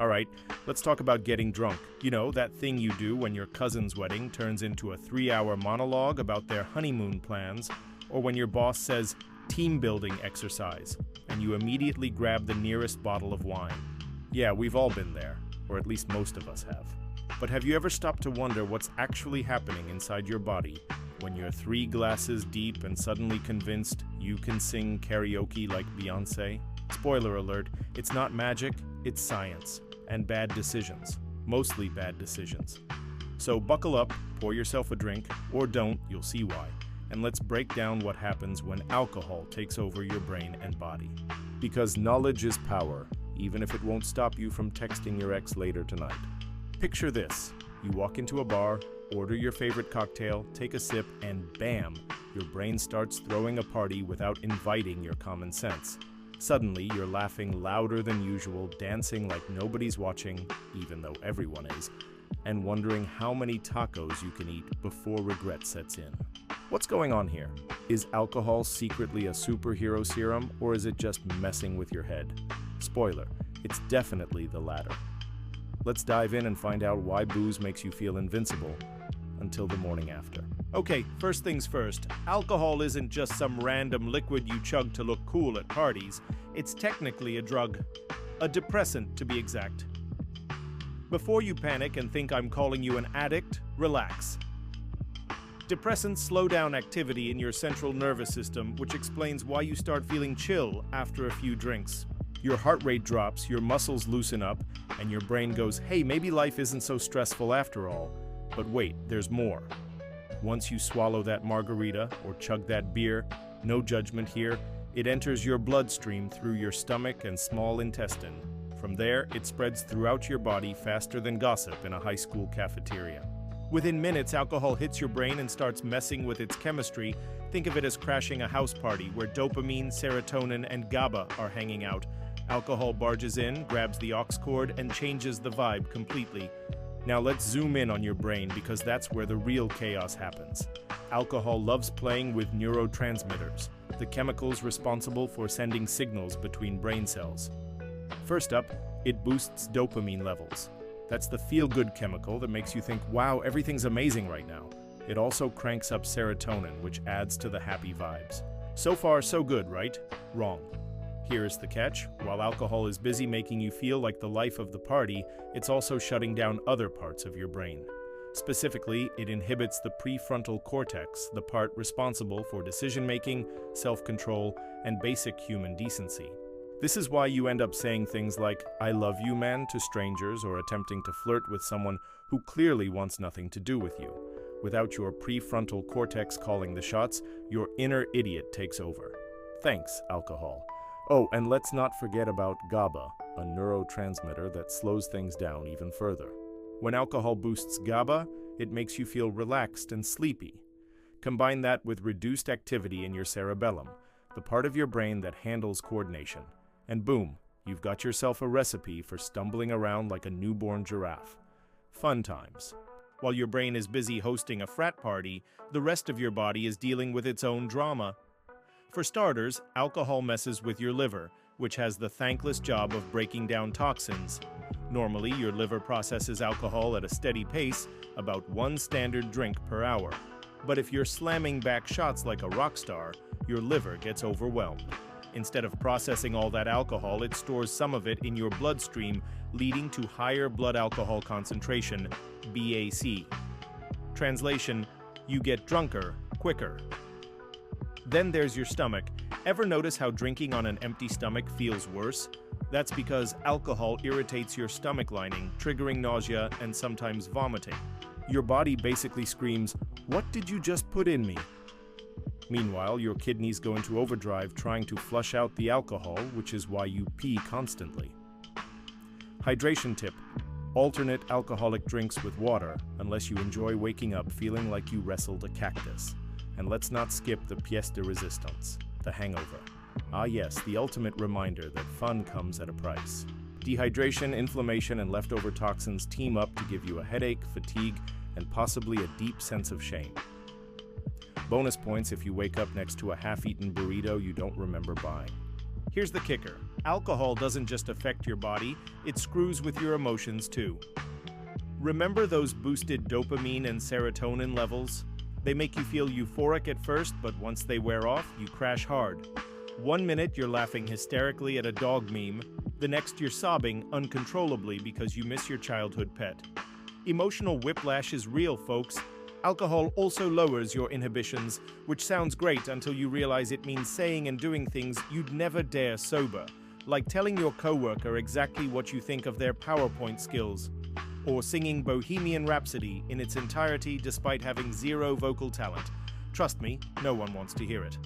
All right, let's talk about getting drunk. You know, that thing you do when your cousin's wedding turns into a 3-hour monologue about their honeymoon plans, or when your boss says, team building exercise, and you immediately grab the nearest bottle of wine. Yeah, we've all been there, or at least most of us have. But have you ever stopped to wonder what's actually happening inside your body when you're 3 glasses deep and suddenly convinced you can sing karaoke like Beyoncé? Spoiler alert, it's not magic, it's science. And bad decisions. Mostly bad decisions. So buckle up, pour yourself a drink, or don't, you'll see why. And let's break down what happens when alcohol takes over your brain and body. Because knowledge is power, even if it won't stop you from texting your ex later tonight. Picture this. You walk into a bar, order your favorite cocktail, take a sip, and bam, your brain starts throwing a party without inviting your common sense. Suddenly, you're laughing louder than usual, dancing like nobody's watching, even though everyone is, and wondering how many tacos you can eat before regret sets in. What's going on here? Is alcohol secretly a superhero serum, or is it just messing with your head? Spoiler, it's definitely the latter. Let's dive in and find out why booze makes you feel invincible until the morning after. Okay, first things first, alcohol isn't just some random liquid you chug to look cool at parties. It's technically a drug. A depressant, to be exact. Before you panic and think I'm calling you an addict, relax. Depressants slow down activity in your central nervous system, which explains why you start feeling chill after a few drinks. Your heart rate drops, your muscles loosen up, and your brain goes, hey, maybe life isn't so stressful after all. But wait, there's more. Once you swallow that margarita or chug that beer, no judgment here, it enters your bloodstream through your stomach and small intestine. From there, it spreads throughout your body faster than gossip in a high school cafeteria. Within minutes, alcohol hits your brain and starts messing with its chemistry. Think of it as crashing a house party where dopamine, serotonin, and GABA are hanging out. Alcohol barges in, grabs the aux cord, and changes the vibe completely. Now let's zoom in on your brain because that's where the real chaos happens. Alcohol loves playing with neurotransmitters, the chemicals responsible for sending signals between brain cells. First up, it boosts dopamine levels. That's the feel-good chemical that makes you think, wow, everything's amazing right now. It also cranks up serotonin, which adds to the happy vibes. So far, so good, right? Wrong. Here's the catch. While alcohol is busy making you feel like the life of the party, it's also shutting down other parts of your brain. Specifically, it inhibits the prefrontal cortex, the part responsible for decision-making, self-control, and basic human decency. This is why you end up saying things like, I love you, man, to strangers, or attempting to flirt with someone who clearly wants nothing to do with you. Without your prefrontal cortex calling the shots, your inner idiot takes over. Thanks, alcohol. Oh, and let's not forget about GABA, a neurotransmitter that slows things down even further. When alcohol boosts GABA, it makes you feel relaxed and sleepy. Combine that with reduced activity in your cerebellum, the part of your brain that handles coordination, and boom, you've got yourself a recipe for stumbling around like a newborn giraffe. Fun times. While your brain is busy hosting a frat party, the rest of your body is dealing with its own drama. For starters, alcohol messes with your liver, which has the thankless job of breaking down toxins. Normally, your liver processes alcohol at a steady pace, about 1 standard drink per hour. But if you're slamming back shots like a rock star, your liver gets overwhelmed. Instead of processing all that alcohol, it stores some of it in your bloodstream, leading to higher blood alcohol concentration, BAC. Translation, you get drunker quicker. Then there's your stomach. Ever notice how drinking on an empty stomach feels worse? That's because alcohol irritates your stomach lining, triggering nausea and sometimes vomiting. Your body basically screams, "What did you just put in me?" Meanwhile, your kidneys go into overdrive trying to flush out the alcohol, which is why you pee constantly. Hydration tip: alternate alcoholic drinks with water, unless you enjoy waking up feeling like you wrestled a cactus. And let's not skip the pièce de résistance, the hangover. Ah yes, the ultimate reminder that fun comes at a price. Dehydration, inflammation, and leftover toxins team up to give you a headache, fatigue, and possibly a deep sense of shame. Bonus points if you wake up next to a half-eaten burrito you don't remember buying. Here's the kicker. Alcohol doesn't just affect your body, it screws with your emotions too. Remember those boosted dopamine and serotonin levels? They make you feel euphoric at first, but once they wear off, you crash hard. 1 minute you're laughing hysterically at a dog meme, the next you're sobbing uncontrollably because you miss your childhood pet. Emotional whiplash is real, folks. Alcohol also lowers your inhibitions, which sounds great until you realize it means saying and doing things you'd never dare sober, like telling your coworker exactly what you think of their PowerPoint skills, or singing Bohemian Rhapsody in its entirety despite having zero vocal talent. Trust me, no one wants to hear it.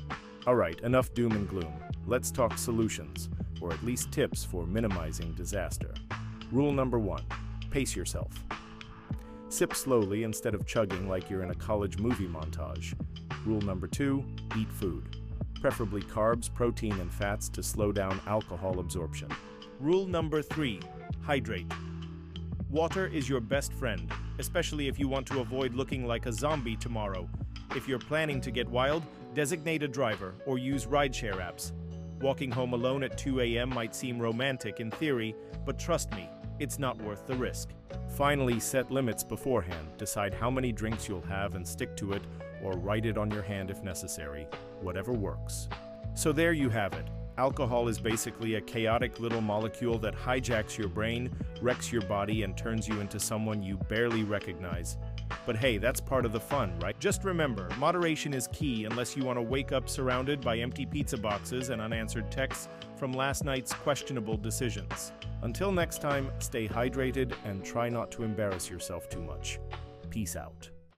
Alright, enough doom and gloom. Let's talk solutions, or at least tips for minimizing disaster. Rule number 1, pace yourself. Sip slowly instead of chugging like you're in a college movie montage. Rule number 2, eat food. Preferably carbs, protein, and fats to slow down alcohol absorption. Rule number 3, hydrate. Water is your best friend, especially if you want to avoid looking like a zombie tomorrow. If you're planning to get wild, designate a driver or use rideshare apps. Walking home alone at 2 a.m. might seem romantic in theory, but trust me, it's not worth the risk. Finally, set limits beforehand. Decide how many drinks you'll have and stick to it, or write it on your hand if necessary. Whatever works. So there you have it. Alcohol is basically a chaotic little molecule that hijacks your brain, wrecks your body, and turns you into someone you barely recognize. But hey, that's part of the fun, right? Just remember, moderation is key unless you want to wake up surrounded by empty pizza boxes and unanswered texts from last night's questionable decisions. Until next time, stay hydrated and try not to embarrass yourself too much. Peace out.